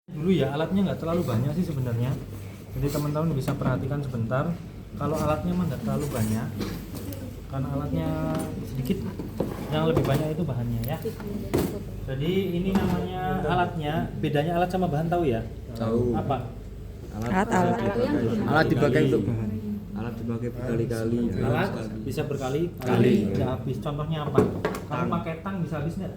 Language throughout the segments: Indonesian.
Dulu ya alatnya nggak terlalu banyak sih sebenarnya. Jadi teman-teman bisa perhatikan sebentar. Kalau alatnya mah nggak terlalu banyak, karena alatnya sedikit. Yang lebih banyak itu bahannya ya. Jadi ini namanya alatnya. Bedanya alat sama bahan tahu ya? Tahu. Apa? Alat dipakai untuk bahan. Alat dipakai berkali-kali. Alat bisa berkali-kali nggak habis. Contohnya apa? Kamu pakai tang bisa habis nggak?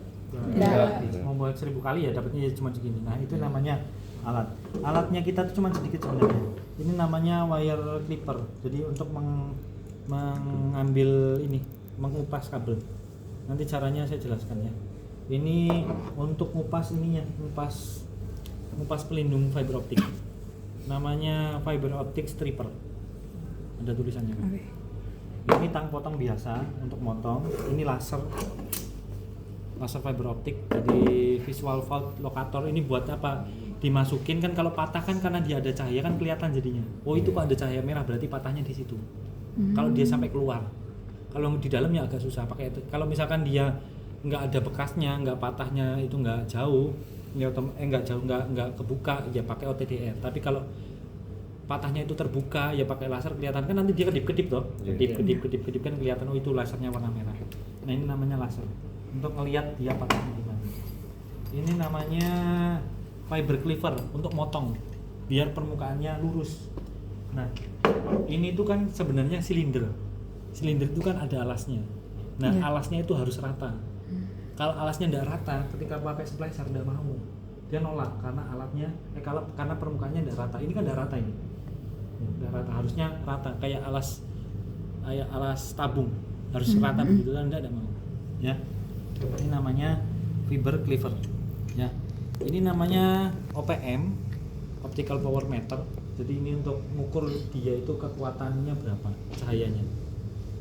Mau buat 1000 kali ya dapatnya cuma segini. Nah itu namanya alat. Alatnya kita tuh cuma sedikit sebenarnya. Ini namanya wire clipper. Jadi untuk mengambil ini, mengupas kabel. Nanti caranya saya jelaskan ya. Ini untuk ngupas ininya, ngupas pelindung fiber optik. Namanya fiber optic stripper. Ada tulisannya. Okay. Ini tang potong biasa untuk motong. Ini laser fiber optik. Jadi visual fault locator ini buat apa? Dimasukin kan kalau patah kan karena dia ada cahaya kan kelihatan jadinya. Oh itu kok ada cahaya merah berarti patahnya di situ. Kalau dia sampai keluar. Kalau di dalam ya agak susah pakai itu. Kalau misalkan dia nggak ada bekasnya, nggak patahnya itu nggak jauh, nggak kebuka ya pakai OTDR. Tapi kalau patahnya itu terbuka ya pakai laser kelihatan kan nanti dia kedip-kedip toh. Kedip kan kelihatan oh itu lasernya warna merah. Nah ini namanya laser. Untuk ngelihat dia patahnya di mana. Ini namanya fiber cleaver untuk motong biar permukaannya lurus. Nah, ini tuh kan sebenarnya silinder. Silinder itu kan ada alasnya. Nah, alasnya itu harus rata. Kalau alasnya tidak rata, ketika pakai splicer tidak mau. Dia nolak karena alatnya karena permukaannya tidak rata. Ini kan tidak rata ini. Tidak rata, harusnya rata kayak alas tabung. Harus rata begitu kan tidak mau. Ya. Ini namanya fiber cleaver. Ya. Ini namanya OPM, optical power meter. Jadi ini untuk mengukur dia itu kekuatannya berapa cahayanya.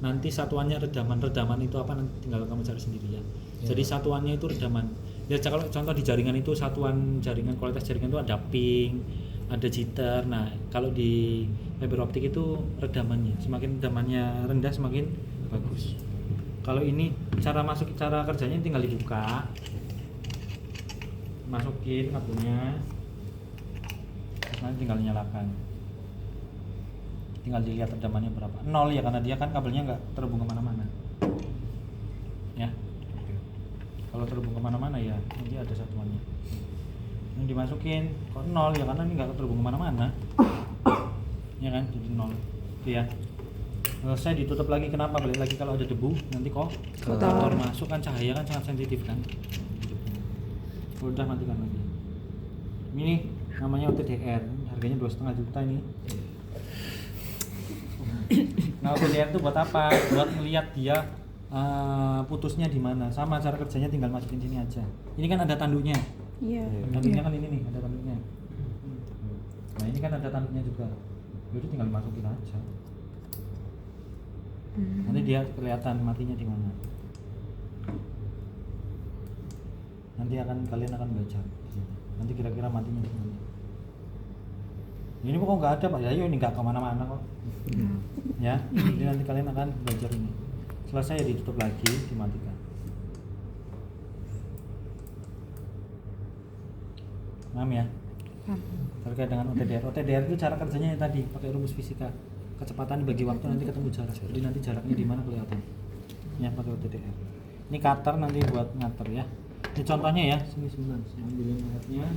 Nanti satuannya redaman itu apa nanti tinggal kamu cari sendiri ya. Jadi satuannya itu redaman. Ya kalau contoh di jaringan itu satuan jaringan kualitas jaringan itu ada ping, ada jitter. Nah kalau di fiber optik itu redamannya. Semakin redamannya rendah semakin bagus. Kalau ini cara kerjanya tinggal dibuka. Masukin kabelnya, nanti tinggal nyalakan, tinggal dilihat redamannya berapa. 0 ya karena dia kan kabelnya nggak terhubung kemana-mana ya. Kalau terhubung kemana-mana ya nanti ada satuannya. Ini dimasukin kok 0 ya karena ini nggak terhubung kemana-mana ya kan, jadi 0 itu ya. Selesai ditutup lagi. Kenapa? Balik lagi kalau ada debu nanti kok kotor masuk kan, cahaya kan sangat sensitif kan. Udah matikan lagi. Ini namanya OTDR, harganya 2,5 juta ini. Nah OTDR itu buat apa? Buat melihat dia putusnya di mana. Sama cara kerjanya tinggal masukin sini aja. Ini kan ada tanduknya. Iya. Tanduknya kan ini nih, ada tanduknya. Nah ini kan ada tanduknya juga. Jadi tinggal masukin aja. Nanti dia kelihatan matinya di mana. Nanti kalian akan baca. Nanti kira-kira matinya di mana. Ini kok nggak ada Pak Yayo, ini nggak kemana-mana kok. Ya, jadi nanti kalian akan belajar ini. Selesai ya ditutup lagi, dimatikan. Paham ya? Terkait dengan OTDR. OTDR itu cara kerjanya tadi pakai rumus fisika. Kecepatan dibagi waktu nanti ketemu jarak. Jadi nanti jaraknya di mana kelihatan. Ya pakai OTDR. Ini cutter nanti buat ngater ya. Ini contohnya ya, sini sebentar, saya ambilin alatnya.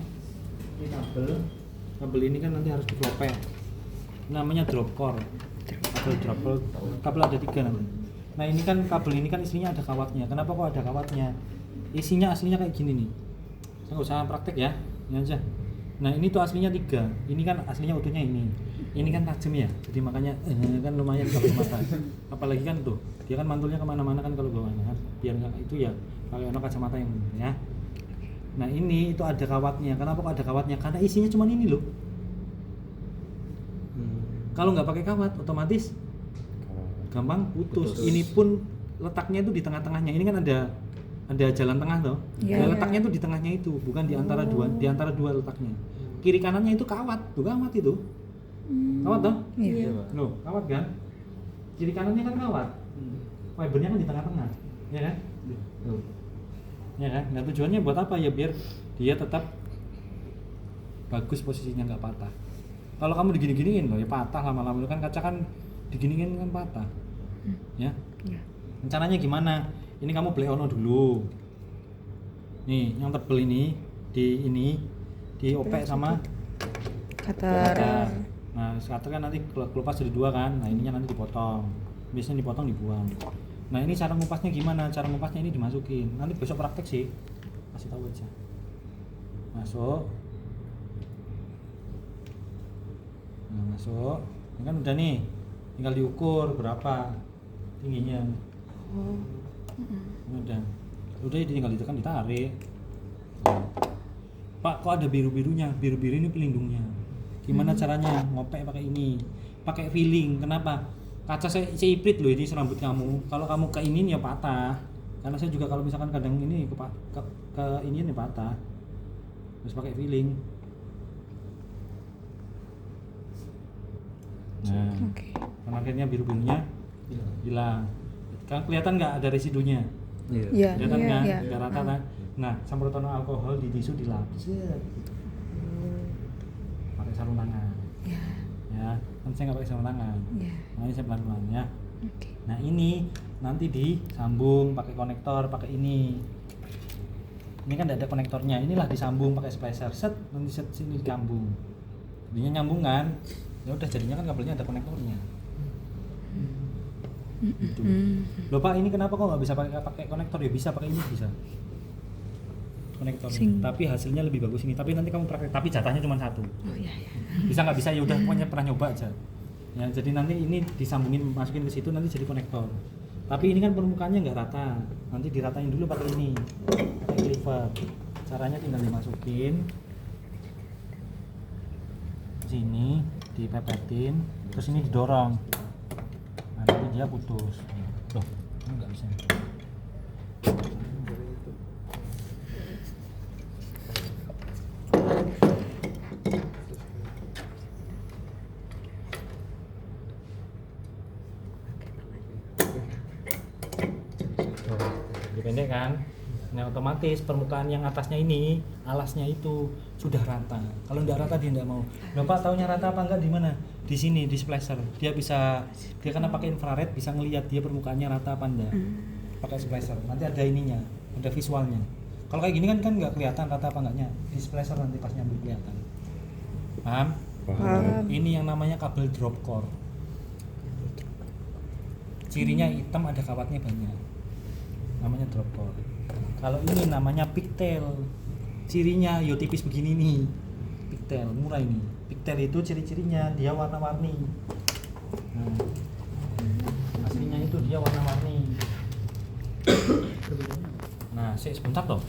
Ini kabel ini kan nanti harus dikelopek. Namanya drop core. Kabel ada 3 nanti. Nah ini kan kabel ini kan isinya ada kawatnya. Kenapa kok ada kawatnya? Isinya aslinya kayak gini nih. Saya nggak usah praktek ya, ini aja. Nah ini tuh aslinya 3. Ini kan aslinya utuhnya ini. Ini kan tajam ya, jadi makanya kan lumayan kalau mata. Apalagi kan tuh, dia kan mantulnya kemana-mana kan kalau bawa kan. Biar nggak itu ya. Kalau ono kacamata yang benar ya. Nah ini itu ada kawatnya. Kenapa kok ada kawatnya? Karena isinya cuma ini loh. Kalau nggak pakai kawat, otomatis gampang putus. Ini pun letaknya itu di tengah-tengahnya. Ini kan ada jalan tengah loh. Letaknya itu di tengahnya itu, bukan di antara dua letaknya. Kiri kanannya itu kawat, tuh kawat itu. Kawat toh? Iya. Loh, kawat kan? Kiri kanannya kan kawat. Fibernya kan di tengah-tengah, ya kan? Ya kan? Nah tujuannya buat apa ya? Biar dia tetap bagus posisinya nggak patah. Kalau kamu digini-giniin loh ya patah lama-lama, kan kaca kan diginiin kan patah. Ya. Rencananya gimana? Ini kamu beli ono dulu. Nih, yang tebel ini diopek sama Cutter. Nah, cutter kan nanti kelupas jadi 2 kan. Nah, ininya nanti dipotong. Biasanya dipotong dibuang. Nah, ini cara ngupasnya gimana? Cara ngupasnya ini dimasukin. Nanti besok praktek sih. Kasih tahu aja. Masuk. Nah, masuk. Ini kan udah nih. Tinggal diukur berapa tingginya. Udah tinggal ditekan ditarik. Nah. Pak, kok ada biru-birunya? Biru-biru ini pelindungnya. Gimana caranya? Ngopek pakai ini. Pakai filling. Kenapa? Kaca saya iprit loh ini serambut kamu. Kalau kamu ke ini ya patah. Karena saya juga kalau misalkan kadang ini ke ini nih patah. Terus pakai filling. Nah, kan akhirnya biru-birunya hilang. Kan kelihatan nggak ada residunya? Iya. Kelihatan kan? Nggak rata kan? Nah, semprotan alkohol di tisu dilap. Pakai sarung tangan. Ya, kan saya nggak pakai sarung tangan. Nah, ini saya pelan-pelan ya. Nah, ini nanti disambung pakai konektor, pakai ini. Ini kan tidak ada konektornya. Inilah disambung pakai splicer. Set, nanti set sini disambung. Jadinya nyambung kan? Ya udah jadinya kan kabelnya ada konektornya. Gitu. Loh Pak, ini kenapa kok nggak bisa pakai konektor? Ya bisa pakai ini bisa. Konektor. Tapi hasilnya lebih bagus ini. Tapi nanti kamu praktek. Tapi jatahnya cuma 1. Bisa nggak bisa ya udah pokoknya pernah nyoba aja. Ya jadi nanti ini disambungin masukin ke situ nanti jadi konektor. Tapi ini kan permukaannya nggak rata. Nanti diratain dulu pakai ini. Pakai cleaver. Caranya tinggal dimasukin sini, dipepetin, terus ini didorong. Nah, nanti dia putus. Loh, ini nggak bisa. Pendek kan? Nah otomatis permukaan yang atasnya ini, alasnya itu sudah rata. Kalau nggak rata dia nggak mau. Loh Pak, taunya rata apa enggak di mana? Di sini di splicer. Dia karena pakai infrared bisa ngelihat dia permukaannya rata apa enggak. Pakai splicer. Nanti ada ininya, ada visualnya. Kalau kayak gini kan nggak kelihatan rata apa enggaknya. Di splicer nanti pas nyambung kelihatan. Paham? Paham. Ini yang namanya kabel drop core. Cirinya hitam, ada kawatnya banyak. Namanya drop core. Kalau ini namanya pigtail. Cirinya yo tipis begini nih. Pigtail murah ini. Pigtail itu ciri-cirinya dia warna-warni. Nah, aslinya itu dia warna-warni. Nah, sebentar toh.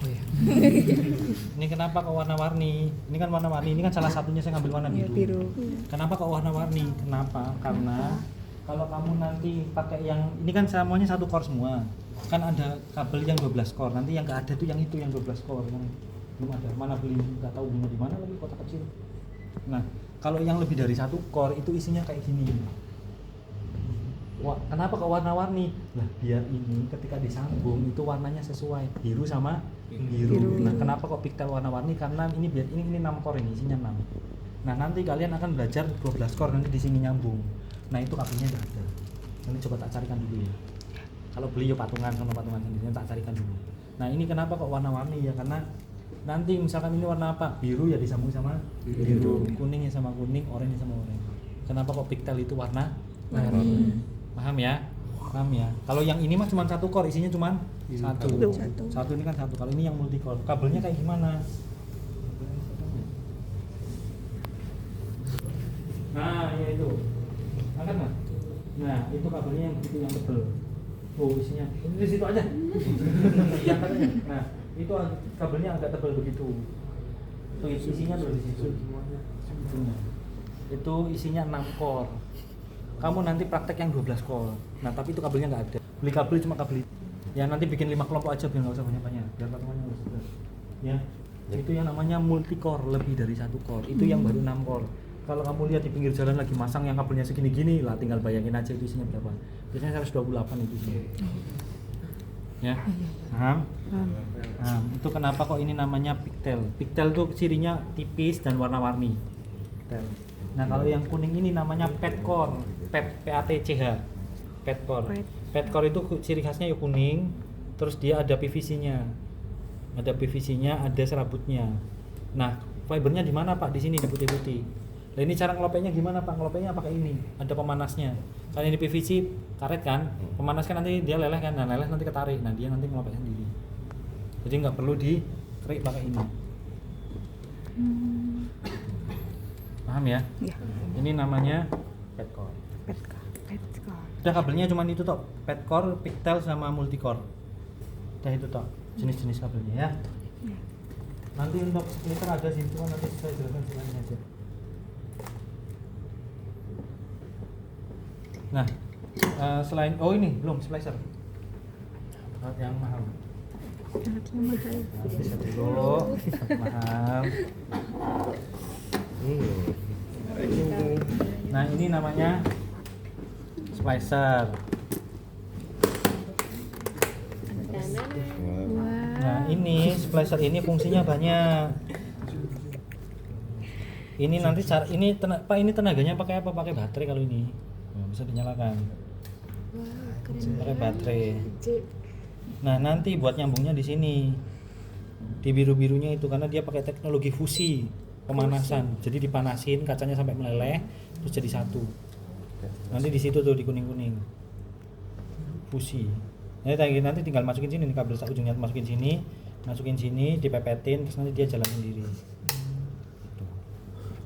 Ini kenapa kok warna-warni? Ini kan warna-warni. Ini kan salah satunya saya ngambil warna biru. Kenapa kok warna-warni? Kenapa? Karena kalau kamu nanti pakai yang ini kan semuanya 1 core semua. Kan ada kabel yang 12 core. Nanti yang enggak ada tuh yang itu yang 12 core yang belum ada. Mana beli enggak tahu belinya di mana lagi kota kecil. Nah, kalau yang lebih dari 1 core itu isinya kayak gini. Wah, kenapa kok warna-warni? Lah, biar ini ketika disambung itu warnanya sesuai biru sama biru. Nah, kenapa kok pigtail warna-warni? Karena ini biar ini 6 core ini isinya 6. Nah, nanti kalian akan belajar 12 core nanti di sini nyambung. Nah, itu kabelnya enggak ada. Nanti coba tak carikan dulu ya. Kalau beli ya patungan sama patungan sendiri tak carikan dulu. Nah, ini kenapa kok warna-warni ya? Karena nanti misalkan ini warna apa? Biru ya disambung sama biru, kuning ya sama kuning, oranye sama oranye. Kenapa kok pigtail itu warna warni? Paham ya? Paham ya? Kalau yang ini mah cuma 1 core, isinya cuma 1. Satu ini kan 1. Kalau ini yang multi core. Kabelnya kayak gimana? Nah, ya itu. Angkat Mas. Nah, itu kabelnya yang begitu yang tebel. Oh, isinya. Ini di situ aja. Yang katanya. Nah, itu kabelnya agak tebal begitu. Tuh isinya tuh di situ. Itu isinya 6 core. Kamu nanti praktek yang 12 core. Nah, tapi itu kabelnya nggak ada. Beli kabel cuma kabel. Ya nanti bikin 5 kelompok aja biar nggak usah banyak-banyak. Biar patungannya nggak usah. Ya. Itu yang namanya multi core, lebih dari 1 core. Itu yang baru 6 core. Kalau kamu lihat di pinggir jalan lagi masang yang kabelnya segini-gini lah, tinggal bayangin aja itu isinya berapa. Biasanya 128 itu sih. Ya, paham? Paham. Nah, itu kenapa kok ini namanya pigtail. Pigtail tuh cirinya tipis dan warna-warni. Pigtail. Nah, kalau yang kuning ini namanya petcore, PATCH. Petcore. Petcore itu ciri khasnya ya kuning, terus dia ada PVC-nya. Ada PVC-nya, ada serabutnya. Nah, fibernya di mana Pak? Di sini di putih-putih. Nah, ini cara ngelopeknya gimana Pak? Ngelopeknya pakai ini, ada pemanasnya. Kalau ini PVC karet kan, pemanas kan nanti dia leleh kan, nah leleh nanti ketarik, nah dia nanti ngelopek sendiri. Jadi nggak perlu ditarik pakai ini. Paham ya? Ya. Ini namanya petcore. Petcore. Udah kabelnya cuma itu toh, petcore, pigtail sama multicore. Udah itu toh, jenis-jenis kabelnya ya. Ya. Nanti untuk splitter ada sih, cuma nanti saya jelaskan semuanya aja. Nah, selain ini belum splicer. Alat yang mahal. Alatnya mahal. Nah, bisa dulu, mahal. Nah, ini namanya splicer. Wah. Nah, ini splicer ini fungsinya banyak. Ini nanti Pak, ini tenaganya pakai apa? Pakai baterai kalau ini. Nah, bisa dinyalakan. Pakai baterai. Nah, nanti buat nyambungnya di sini. Di biru-birunya itu karena dia pakai teknologi fusi, pemanasan. Jadi dipanasin kacanya sampai meleleh terus jadi satu. Nanti di situ tuh di kuning-kuning. Fusi. Nanti tinggal masukin sini nih, kabel ujungnya masukin sini, dipepetin terus nanti dia jalan sendiri. Tuh.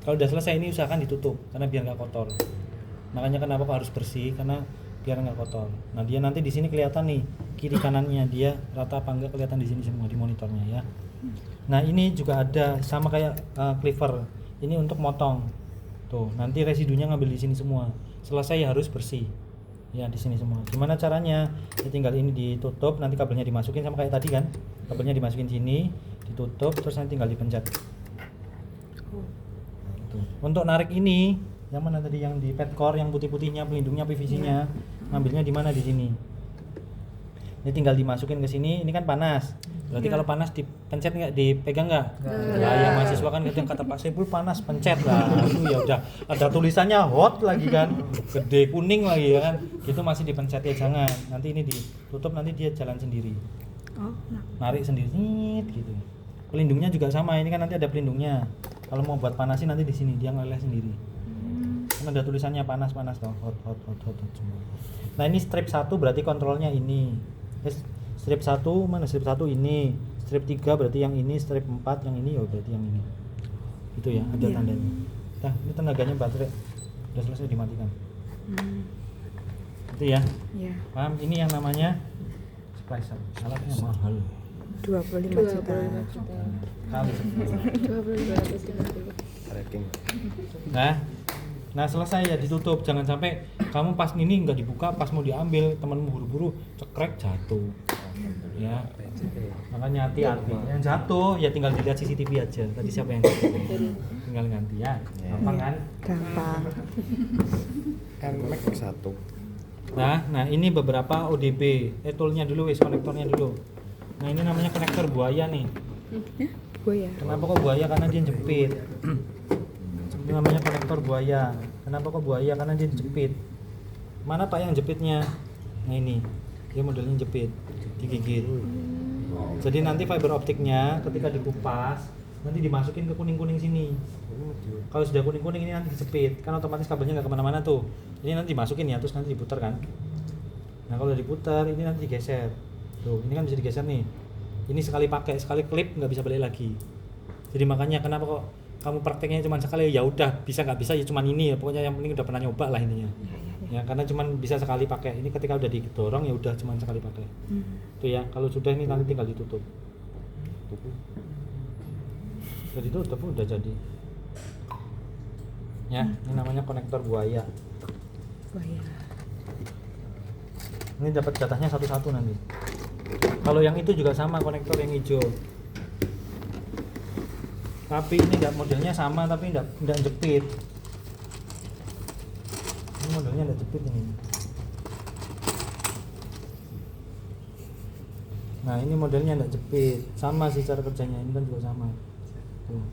Kalau udah selesai ini usahakan ditutup karena biar nggak kotor. Makanya kenapa kok harus bersih, karena biar nggak kotor. Nah, dia nanti di sini kelihatan nih kiri kanannya dia rata apa enggak, kelihatan di sini semua di monitornya ya. Nah, ini juga ada sama kayak cleaver. Ini untuk motong. Tuh, nanti residunya ngambil di sini semua. Selesai ya harus bersih. Ya di sini semua. Gimana caranya? Ya, tinggal ini ditutup, nanti kabelnya dimasukin sama kayak tadi kan. Kabelnya dimasukin sini, ditutup, terus nanti tinggal dipencet. Tuh. Untuk narik ini, yang mana tadi yang di petcore yang putih-putihnya, pelindungnya PVC-nya, ngambilnya di mana? Di sini. Ini tinggal dimasukin ke sini, ini kan panas. Berarti kalau panas dipencet nggak, dipegang nggak? Nah, ya mahasiswa kan kadang kata Pak Saiful panas, pencet lah. Itu ya udah ada tulisannya hot lagi kan, gede kuning lagi ya kan. Itu masih dipencet ya jangan. Nanti ini ditutup, nanti dia jalan sendiri. Oh, Narik sendiri gitu. Pelindungnya juga sama, ini kan nanti ada pelindungnya. Kalau mau buat panasin nanti di sini dia ngeleleh sendiri. Kan ada tulisannya panas toh, hot semua. Nah, ini strip 1 berarti kontrolnya ini. Strip 1 mana? Strip 1 ini, strip 3 berarti yang ini, strip 4 yang ini ya berarti yang ini. Itu ya, ada tandanya. Nah, ini tenaganya baterai. Udah selesai dimatikan. Itu ya. ya. Paham? Ini yang namanya splicer. Alatnya mahal. 25 juta. Kali. 25. Nah selesai ya ditutup. Jangan sampai kamu pas ini nggak dibuka, pas mau diambil temanmu buru-buru cekrek jatuh. Ya, makanya hati-hati. Yang jatuh ya tinggal dilihat CCTV aja. Tadi siapa yang jatuh? Tinggal ganti ya. Gampang kan? Gampang. NMAX 1. Nah ini beberapa ODB. Toolnya dulu, konektornya dulu. Nah ini namanya konektor buaya nih. Buaya. Kenapa kok buaya? Karena dia jepit. Ini namanya konektor buaya. Kenapa kok buaya? Karena dia jepit. Mana Pak yang jepitnya? Nah ini, dia modelnya jepit, digigit. Jadi nanti fiber optiknya ketika dikupas nanti dimasukin ke kuning-kuning sini. Kalau sudah kuning-kuning ini nanti dijepit, kan otomatis kabelnya nggak kemana-mana tuh. Ini nanti dimasukin ya, terus nanti diputar kan. Nah kalau diputar ini nanti digeser. Tuh, ini kan bisa digeser nih. Ini sekali pakai, sekali klip nggak bisa balik lagi. Jadi makanya kenapa kok kamu prakteknya cuma sekali, ya udah bisa nggak bisa ya cuma ini ya, pokoknya yang penting udah pernah nyoba lah ininya. Ya karena cuma bisa sekali pakai. Ini ketika udah didorong ya udah cuma sekali pakai. Tuh ya, kalau sudah ini nanti tinggal ditutup. Jadi tutup udah jadi. Ya, ini namanya konektor buaya. Buaya. Ini dapat jatahnya satu-satu nanti. Kalau yang itu juga sama, konektor yang hijau. Tapi ini modelnya sama tapi enggak jepit. Ini modelnya enggak jepit ini. Nah ini modelnya nggak jepit, sama sih cara kerjanya, ini kan juga sama. Tuh.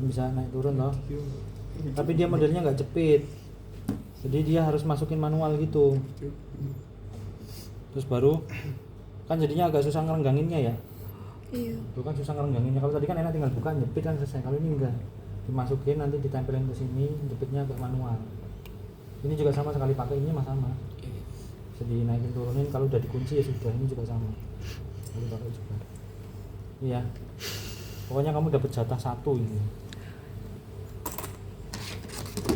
Ini bisa naik turun loh. Tapi dia modelnya nggak jepit, jadi dia harus masukin manual gitu. Terus baru kan jadinya agak susah ngerengganginnya ya. Iya. Itu kan susah ngerengganginnya. Kalau tadi kan enak tinggal buka jepit kan selesai. Kalau ini enggak, dimasukin nanti ditempelin ke sini, jepitnya agak manual. Ini juga sama sekali pakainya sama. Bisa dinaikin turunin, kalau udah dikunci ya sudah. Ini juga sama. Kalau pakai juga. Iya. Pokoknya kamu dapat jatah 1 ini.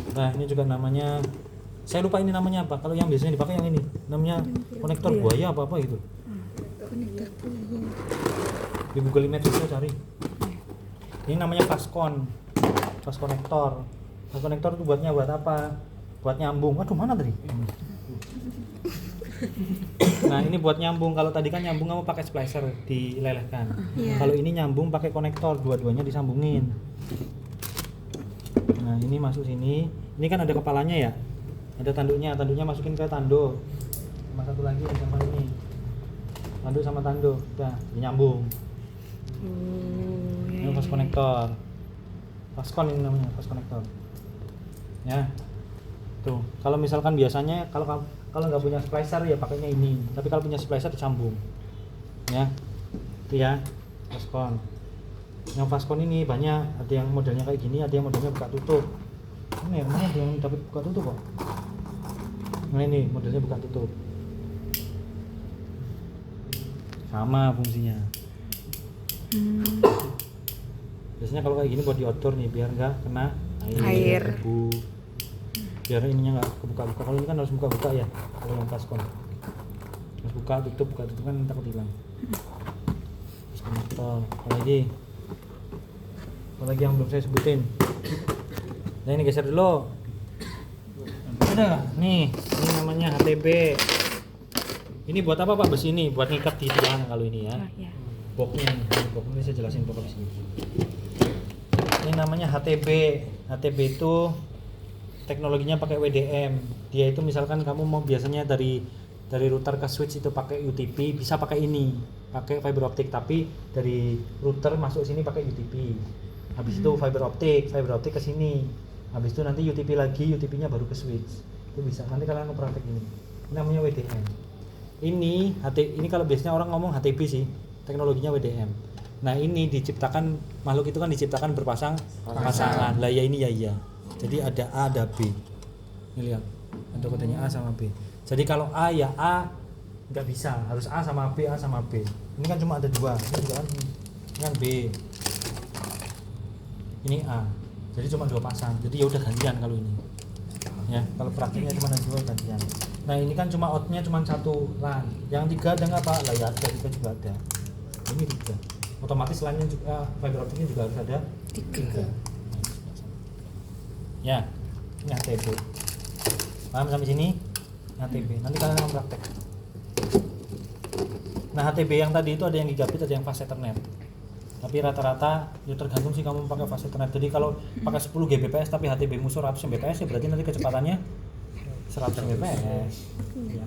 Nah, ini juga namanya, saya lupa ini namanya apa. Kalau yang biasanya dipakai yang ini, namanya konektor buaya apa gitu. Konektor buaya. Di Google Image itu cari. Ini namanya Fastcon. Fast konektor. Fast konektor itu buat apa? Buat nyambung. Aduh, mana tadi? Nah, ini buat nyambung. Kalau tadi kan nyambung kamu pakai splicer dilelehkan. Kalau ini nyambung pakai konektor, dua-duanya disambungin. Nah, ini masuk sini. Ini kan ada kepalanya ya. Ada tanduknya masukin ke tanduk. Sama satu lagi sama ini. Tanduk sama tanduk. Udah, nyambung. Oh, Ini fast konektor. Fastcon ini namanya, fast konektor. Ya. Tuh, kalau misalkan biasanya kalau nggak punya splicer ya pakainya ini. Tapi kalau punya splicer disambung. Ya. Itu ya. Fastcon. Yang Fastcon ini banyak, ada yang modelnya kayak gini, ada yang modelnya buka tutup. Ini mana ada yang dapat buka tutup kok? Nah ini modelnya buka tutup. Sama fungsinya. Biasanya kalau kayak gini buat di outdoor nih, biar nggak kena air, debu. Biar ininya nggak kebuka-buka. Kalau ini kan harus buka-buka ya. Kalau yang Fastcon harus buka tutup kan takut hilang. Terus konektor. Apalagi yang belum saya sebutin. Nah ini geser dulu. Ada nih, ini namanya HTB. Ini buat apa Pak besi ini? Buat ngikat di tiang kalau ini ya. Boxnya nih, box ini saya jelasin pokok di sini. Ini namanya HTB. HTB itu teknologinya pakai WDM. Dia itu misalkan kamu mau biasanya dari router ke switch itu pakai UTP, bisa pakai ini, pakai fiber optik, tapi dari router masuk sini pakai UTP. Habis itu fiber optik ke sini. Habis itu nanti UTP lagi, UTP-nya baru ke switch. Itu bisa. Nanti kalian praktek ini. Ini namanya WDM. Ini kalau biasanya orang ngomong HTB sih, teknologinya WDM. Nah, ini diciptakan makhluk itu kan diciptakan berpasangan. Lah ya ini ya. Jadi ada A ada B. Ini lihat. Ada kodenya A sama B. Jadi kalau A ya A nggak bisa, harus A sama B, A sama B. Ini kan cuma ada 2. Ini juga kan B. Ini A. Jadi cuma 2 pasang. Jadi ya udah gantian kalau ini. Ya, kalau praktiknya cuma ada 2 gantian. Nah, ini kan cuma outnya cuma 1 LAN. Yang 3 ada nggak Pak? Lah ya, kita juga ada. Ini 3. Otomatis LAN-nya juga fiber optiknya juga harus ada 3. Ya, ini HTB. Paham sampai sini? HTB. Nanti kalian akan praktek. Nah, HTB yang tadi itu ada yang gigabit, ada yang fast Ethernet. Tapi rata-rata ya tergantung sih kamu pakai fast Ethernet. Jadi kalau pakai 10 Gbps tapi HTB-mu 100 Mbps ya berarti nanti kecepatannya 100 Mbps. Ya.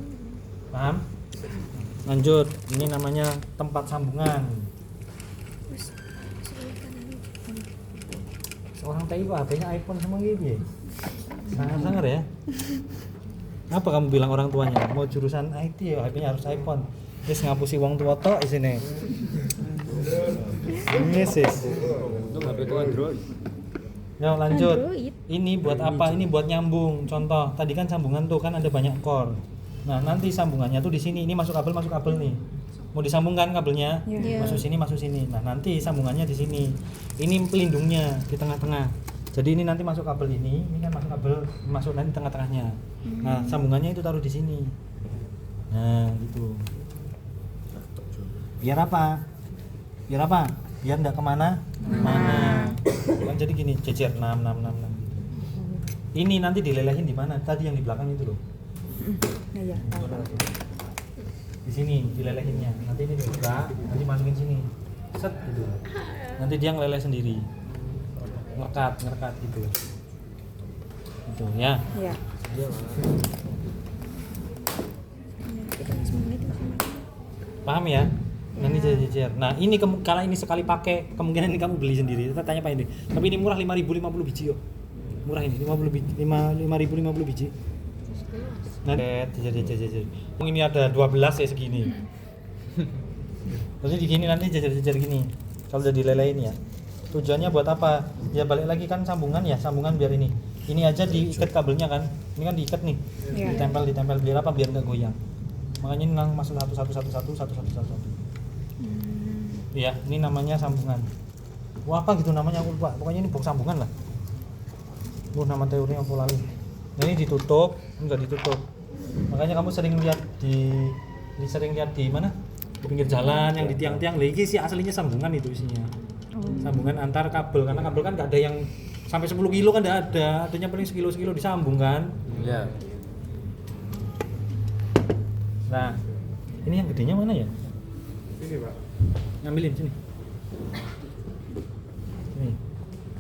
Paham? Lanjut, ini namanya tempat sambungan. Seorang TI kok HP-nya iPhone semua gitu ya? Sangar-sangar ya? Apa kamu bilang orang tuanya? Mau jurusan IT ya HP-nya harus iPhone. Terus ngapusi wong tua tok di sini. Ini sis. Untuk HP itu Android. Ya lanjut. Android. Ini buat apa? Ini buat nyambung. Contoh, tadi kan sambungan tuh kan ada banyak core. Nah, nanti sambungannya tuh di sini. Ini masuk kabel nih. Mau disambungkan kabelnya? Iya. Masuk sini. Nah, nanti sambungannya di sini. Ini pelindungnya di tengah-tengah. Jadi ini nanti masuk kabel ini kan masuk kabel, masuk nanti tengah-tengahnya. Nah, sambungannya itu taruh di sini. Nah, gitu. Biar apa? Biar enggak kemana? Mana? Kan jadi gini, jejer 6. Ini nanti dilelehin di mana? Tadi yang di belakang itu loh. Nah, ya. Di sini dilelehinnya. Nanti ini dibuka, nanti masukin sini. Set gitu. Nanti dia ngeleleh sendiri. Ngerekat gitu. Gitu ya. Ya. Paham ya? Nanti jajar. Nah ini kalau ini sekali pakai kemungkinan ini kamu beli sendiri. Kita tanya Pak ini. Tapi ini murah 5.000 50 biji yo. Murah ini 5.050 biji. Nah, jajar. Ini ada 12 ya segini. Terus gini nanti jajar gini. Kalau udah dilelein ya. Tujuannya buat apa? Ya balik lagi kan sambungan biar ini. Ini aja diikat kabelnya kan. Ini kan diikat nih. Iya. Ditempel biar apa? Biar enggak goyang. Makanya ini masuk satu. Iya, ini namanya sambungan. Wah, apa gitu namanya aku lupa. Pokoknya ini box sambungan lah. Nama teorinya aku lali. Nah, ini ditutup, enggak ditutup. Makanya kamu sering lihat di mana? Di pinggir jalan yang di tiang-tiang. Lah iki sih aslinya sambungan itu isinya. Sambungan antar kabel karena kabel kan enggak ada yang sampai 10 kilo kan enggak ada. Adanya paling sekilo disambung kan. Iya. Nah, ini yang gedenya mana ya? Ini Pak. Ngambilin sini.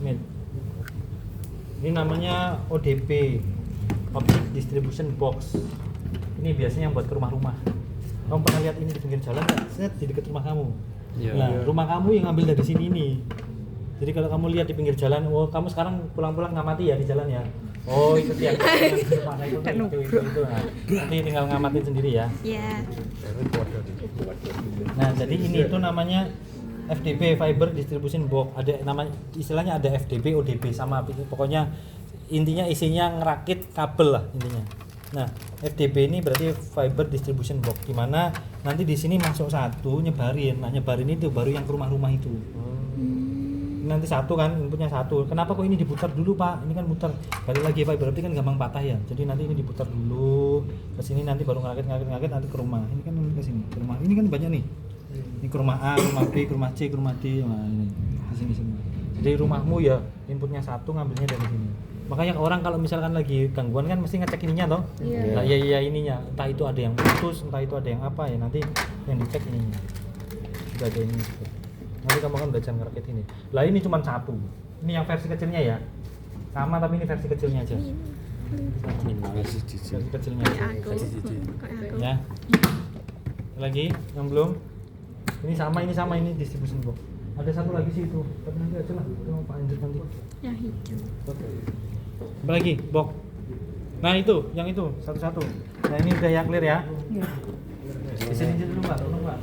Ini. Ini namanya ODB, Object Distribution Box. Ini biasanya yang buat ke rumah-rumah. Kamu pernah lihat ini di pinggir jalan nggak? Set di dekat rumah kamu. Iya. Nah, rumah kamu yang ngambil dari sini nih. Jadi kalau kamu lihat di pinggir jalan, oh kamu sekarang pulang-pulang ngamati ya di jalan ya. Oh itu tiang rumah saya itu. Nah, nanti tinggal ngamatin sendiri ya. Iya. Nah, jadi ini itu namanya FDB, Fiber Distribution Box. Ada nama istilahnya ada FDB, ODB sama pokoknya intinya isinya ngerakit kabel lah intinya. Nah, FDB ini berarti Fiber Distribution Box, di mana nanti di sini masuk satu nyebarin. Nah, nyebarin itu baru yang ke rumah-rumah itu. Nanti satu kan inputnya satu. Kenapa kok ini diputar dulu Pak? Ini kan muter. Balik lagi fiber optik kan gampang patah ya. Jadi nanti ini diputar dulu ke sini nanti baru ngakit nanti ke rumah. Ini kan ke sini. Ke rumah. Ini kan banyak nih. Ini ke rumah A, ke rumah B, ke rumah C, ke rumah D. Nah, ini di sini semua. Jadi rumahmu ya inputnya satu ngambilnya dari sini. Makanya orang kalau misalkan lagi gangguan kan mesti ngecek ininya toh. Iya. Nah, iya ininya. Entah itu ada yang putus, entah itu ada yang apa ya nanti yang dicek ininya. Sudah ada ini juga. Nanti kamu akan belajar ngerakit ini. Lah ini cuma satu. Ini yang versi kecilnya ya. Sama tapi ini versi kecilnya aja. Versi kecilnya aja. Ya. Lagi yang belum. Ini sama ini distribution box. Ada satu lagi sih itu. Tapi nanti aja lah. Kita mau Pak Andrew nanti. Yang hijau. Oke. Apa lagi? Box. Nah itu, yang itu satu-satu. Nah ini udah ya clear ya. Iya. Di sini dulu Pak, tolong Pak.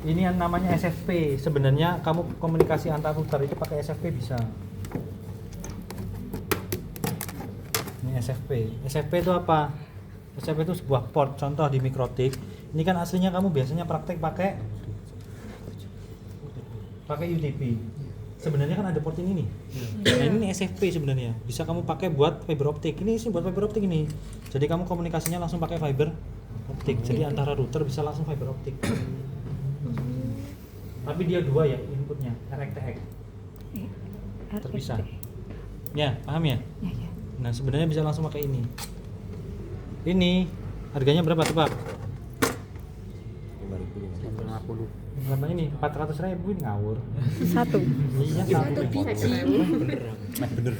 Ini yang namanya SFP. Sebenarnya kamu komunikasi antar router itu pakai SFP bisa. Ini SFP. SFP itu apa? SFP itu sebuah port. Contoh di Mikrotik. Ini kan aslinya kamu biasanya praktek pakai UDP. Sebenarnya kan ada port ini nih. Nah ini SFP sebenarnya. Bisa kamu pakai buat fiber optik. Ini sih buat fiber optik ini. Jadi kamu komunikasinya langsung pakai fiber optik. Jadi antara router bisa langsung fiber optik. Tapi dia dua ya inputnya, RxTX. Terpisah. Ya, paham ya? Ya, ya. Nah, sebenarnya bisa langsung pakai ini. Ini harganya berapa tuh, Pak? 5.050. Berapa ini? 400.000 ini ngawur. Satu. Iya, satu biji. Bener.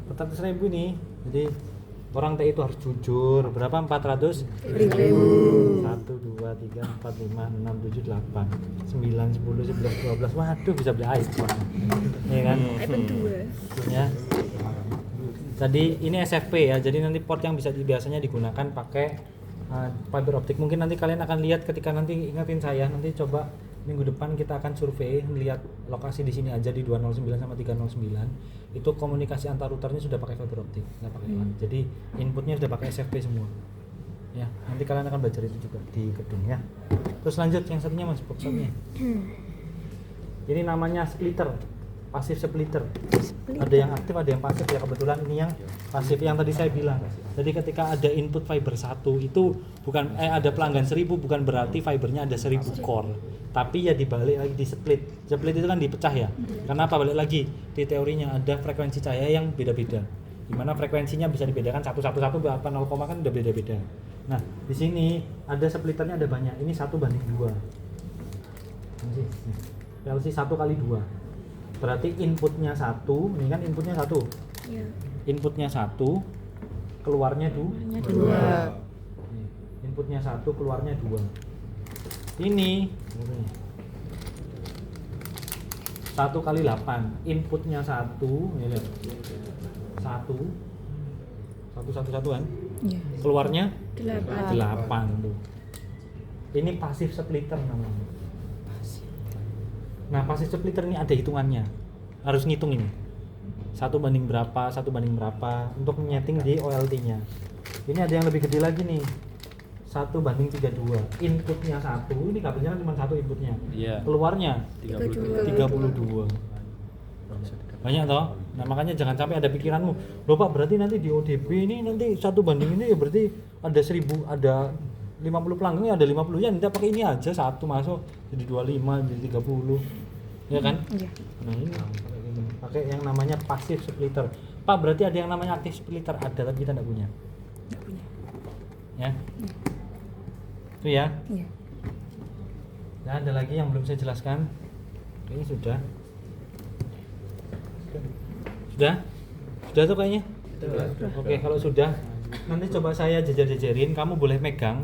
400.000 nih. Jadi orang TI itu harus jujur. Berapa? 400.000. 1, 2, 3, 4, 5, 6, 7, 8, 9, 10, 11, 12. Waduh, bisa beli iPhone. Iya kan? iPhone 2. Ya. Jadi ini SFP ya. Jadi nanti port yang biasanya digunakan pakai fiber optik. Mungkin nanti kalian akan lihat ketika nanti ingatin saya, nanti coba minggu depan kita akan survei melihat lokasi di sini aja di 209 sama 309. Itu komunikasi antar routernya sudah pakai fiber optik, nggak pakai LAN. Jadi inputnya sudah pakai SFP semua. Ya, nanti kalian akan belajar itu juga di gedung ya. Terus lanjut yang satunya Mas boxnya. Ini namanya splitter, pasif splitter. Ada yang aktif, ada yang pasif ya. Kebetulan ini yang pasif yang tadi saya bilang. Jadi ketika ada input fiber 1 itu bukan ada pelanggan 1000 bukan berarti fibernya ada 1000 core. Tapi ya dibalik lagi di split. Split itu kan dipecah ya. Kenapa balik lagi di teorinya ada frekuensi cahaya yang beda-beda. Dimana frekuensinya bisa dibedakan 111 apa 0, kan udah beda-beda. Nah, di sini ada splitternya ada banyak. Ini 1:2. PLC 1x2. Berarti inputnya 1, ini kan inputnya 1. Iya. Inputnya 1, keluarnya Hanya 2. Nih, inputnya 1, keluarnya 2. Ini 1 kali 8, inputnya 1, ya lihat. 1 kan? Iya. Keluarnya 8. 8 tuh. Ini pasif splitter namanya. Nah, pasif splitter ini ada hitungannya. Harus ngitung ini. 1:1 untuk nyeting di OLT-nya. Ini ada yang lebih gede lagi nih. 1:32. Inputnya 1, ini kabelnya kan cuma 1 inputnya. Iya. Keluarnya 32. Banyak toh? Nah, makanya jangan sampai ada pikiranmu, loh Pak, berarti nanti di ODB ini nanti 1:1 ya berarti ada 1000, ada 50 pelanggan ya ada 50 ya, nanti pakai ini aja, 1 masuk jadi 25, jadi 30. Ya kan? Iya. Nah, ini pakai yang namanya pasif splitter. Pak, berarti ada yang namanya aktif splitter, ada tapi kita enggak punya. Enggak punya. Ya. Itu ya. Iya. Nah, ada lagi yang belum saya jelaskan. Kayaknya sudah. Sudah tuh kayaknya. Oke, kalau sudah, nanti coba saya jajar-jajarin. Kamu boleh megang.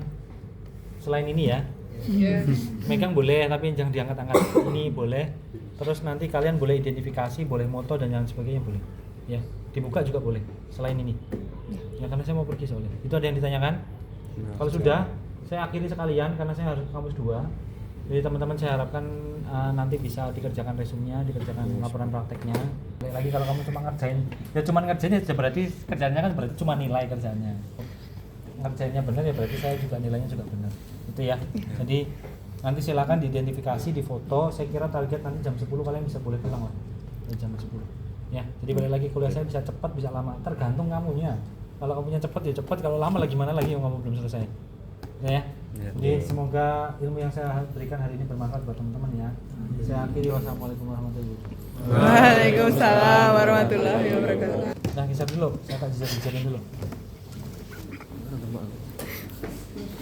Selain ini ya. Megang boleh, tapi jangan diangkat-angkat. Ini boleh. Terus nanti kalian boleh identifikasi, boleh moto dan yang sebagainya boleh. Ya, dibuka juga boleh. Selain ini. Ya, karena saya mau pergi soalnya. Itu ada yang ditanyakan? Kalau sudah, saya akhiri sekalian karena saya harus ke kampus 2. Jadi teman-teman saya harapkan nanti bisa dikerjakan resumenya, dikerjakan laporan prakteknya. Lagi kalau kamu cuma ngerjain, ya cuma ngerjain ya berarti kerjanya kan berarti cuma nilai kerjanya. Ngerjainnya benar ya berarti saya juga nilainya juga benar. Itu ya. Jadi nanti silakan diidentifikasi, difoto. Saya kira target nanti jam 10 kalian bisa boleh pulang lah. Jam 10. Ya, jadi balik lagi kuliah saya bisa cepat, bisa lama. Tergantung kamunya. Kalau kamunya cepat ya cepat, kalau lama lagi mana lagi yang kamu belum selesai. Ya. Jadi semoga ilmu yang saya berikan hari ini bermanfaat buat teman-teman ya. Saya akhiri, wassalamualaikum warahmatullahi wabarakatuh. Waalaikumsalam warahmatullahi wabarakatuh. Nah, kisah dulu, saya tak jajarin dulu.